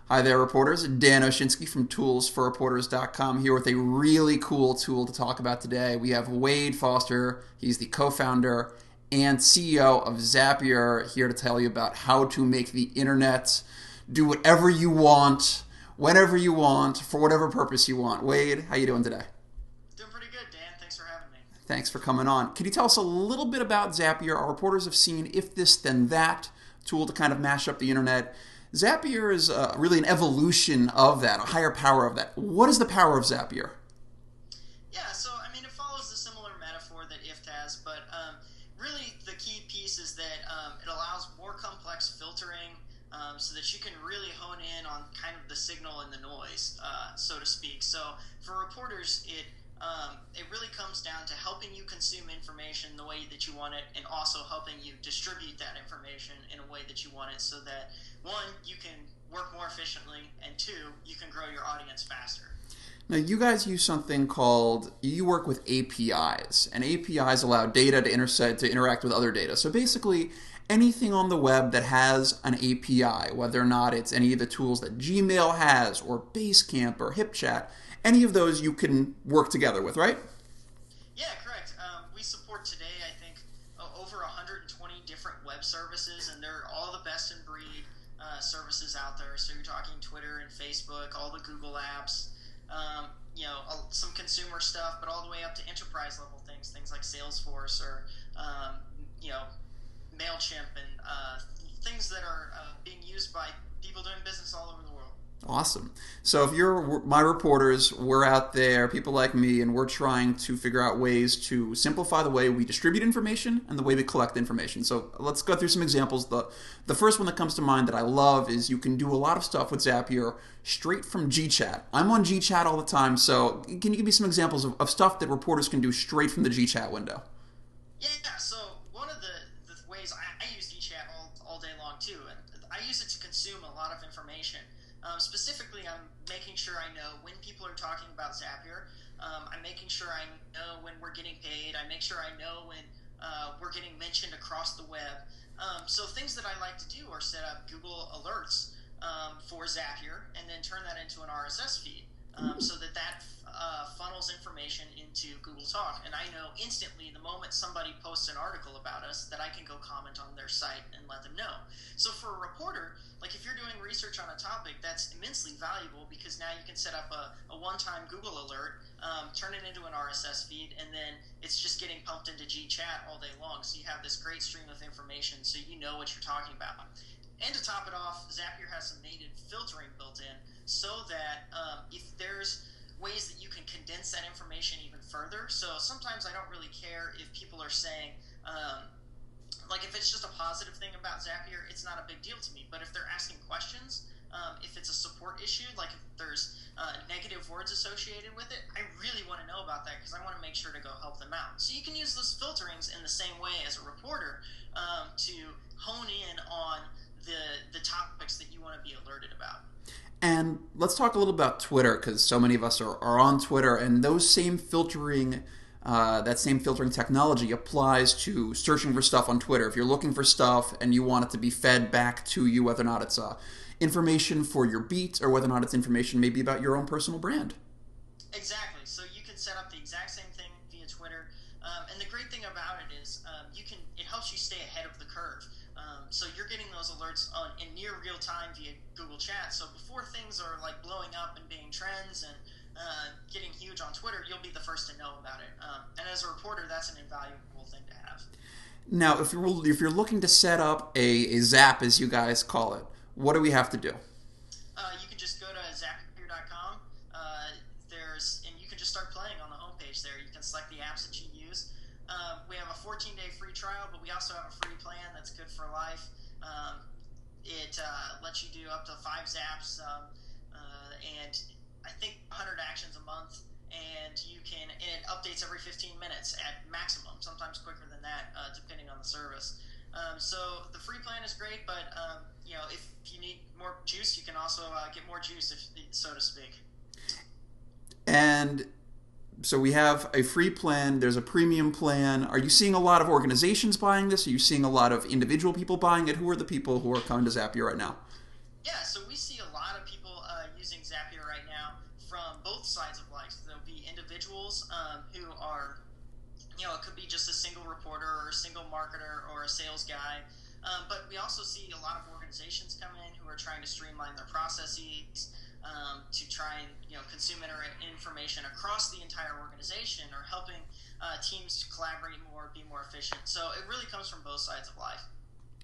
Hi there, reporters. Dan Oshinsky from toolsforreporters.com here with a really cool tool to talk about today. We have Wade Foster. He's the co-founder and CEO of Zapier here to tell you about how to make the internet do whatever you want, whenever you want, for whatever purpose you want. Wade, how you doing today? Doing pretty good, Dan. Thanks for having me. Thanks for coming on. Can you tell us a little bit about Zapier? Our reporters have seen If This Then That tool to kind of mash up the internet. Zapier is really an evolution of that, a higher power of that. What is the power of Zapier? Yeah, so I mean, it follows the similar metaphor that IFT has, but really the key piece is that it allows more complex filtering so that you can really hone in on kind of the signal and the noise, so to speak. So for reporters, it really comes down to helping you consume information the way that you want it, and also helping you distribute that information in a way that you want it, so that one, you can work more efficiently, and two, you can grow your audience faster. Now, you guys use something called, you work with APIs, and APIs allow data to interact with other data. So basically, anything on the web that has an API, whether or not it's any of the tools that Gmail has, or Basecamp, or HipChat, any of those you can work together with, right? Yeah, correct. We support today, I think, over 120 different web services, and they're all the best in breed services out there. So you're talking Twitter and Facebook, all the Google apps, some consumer stuff, but all the way up to enterprise level things like Salesforce or MailChimp, and things that are being used by people doing business all over the world. Awesome. So if you're my reporters, we're out there, people like me, and we're trying to figure out ways to simplify the way we distribute information and the way we collect information. So let's go through some examples. The first one that comes to mind that I love is you can do a lot of stuff with Zapier straight from GChat. I'm on GChat all the time, so can you give me some examples of stuff that reporters can do straight from the GChat window? Yeah, so one of the ways I use GChat all day long too, and I use it to consume a lot of information. Specifically, I'm making sure I know when people are talking about Zapier. I'm making sure I know when we're getting paid. I make sure I know when we're getting mentioned across the web. So things that I like to do are set up Google Alerts for Zapier, and then turn that into an RSS feed so that funnels information into Google Talk. And I know instantly the moment somebody posts an article about us that I can go comment on their site and let them know. So for a reporter, like if you're doing research on a topic, that's immensely valuable, because now you can set up a one-time Google alert, turn it into an RSS feed, and then it's just getting pumped into GChat all day long. So you have this great stream of information, so you know what you're talking about. And to top it off, Zapier has some native filtering built in, so that if there's ways that you can condense that information even further. So sometimes I don't really care if people are saying, if it's just a positive thing about Zapier, it's not a big deal to me. But if they're asking questions, if it's a support issue, like if there's negative words associated with it, I really want to know about that, because I want to make sure to go help them out. So you can use those filterings in the same way as a reporter to hone in on the topics that you want to be alerted about. And let's talk a little about Twitter, because so many of us are on Twitter, and those same filtering, that same filtering technology applies to searching for stuff on Twitter. If you're looking for stuff and you want it to be fed back to you, whether or not it's information for your beat or whether or not it's information maybe about your own personal brand. Exactly. So you can set up the exact same thing via Twitter, and the great thing about it is it helps you stay ahead of the curve. So you're getting those alerts in near real time via Google Chat. So before things are like blowing up and being trends and getting huge on Twitter, you'll be the first to know about it. And as a reporter, that's an invaluable thing to have. Now, if you're looking to set up a Zap, as you guys call it, what do we have to do? You can just go to Zapier.com. And you can just start playing on the homepage there. You can select the apps that you use. We have a 14-day free trial, but we also have a free plan that's good for life. It lets you do up to 5 zaps, and I think 100 actions a month, and it updates every 15 minutes at maximum, sometimes quicker than that, depending on the service. So the free plan is great, but if you need more juice, you can also get more juice, so to speak. And so we have a free plan, there's a premium plan. Are you seeing a lot of organizations buying this? Are you seeing a lot of individual people buying it? Who are the people who are coming to Zapier right now? Yeah, so we see see a lot of people using Zapier right now from both sides of life. There'll be individuals who are, it could be just a single reporter or a single marketer or a sales guy. But we also see a lot of organizations come in who are trying to streamline their processes, to try and consume information across the entire organization, or helping teams collaborate more, be more efficient. So it really comes from both sides of life.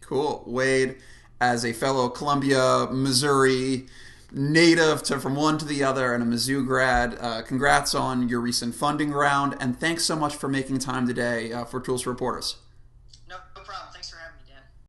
Cool. Wade, as a fellow Columbia, Missouri native to from one to the other and a Mizzou grad, congrats on your recent funding round, and thanks so much for making time today for Tools for Reporters.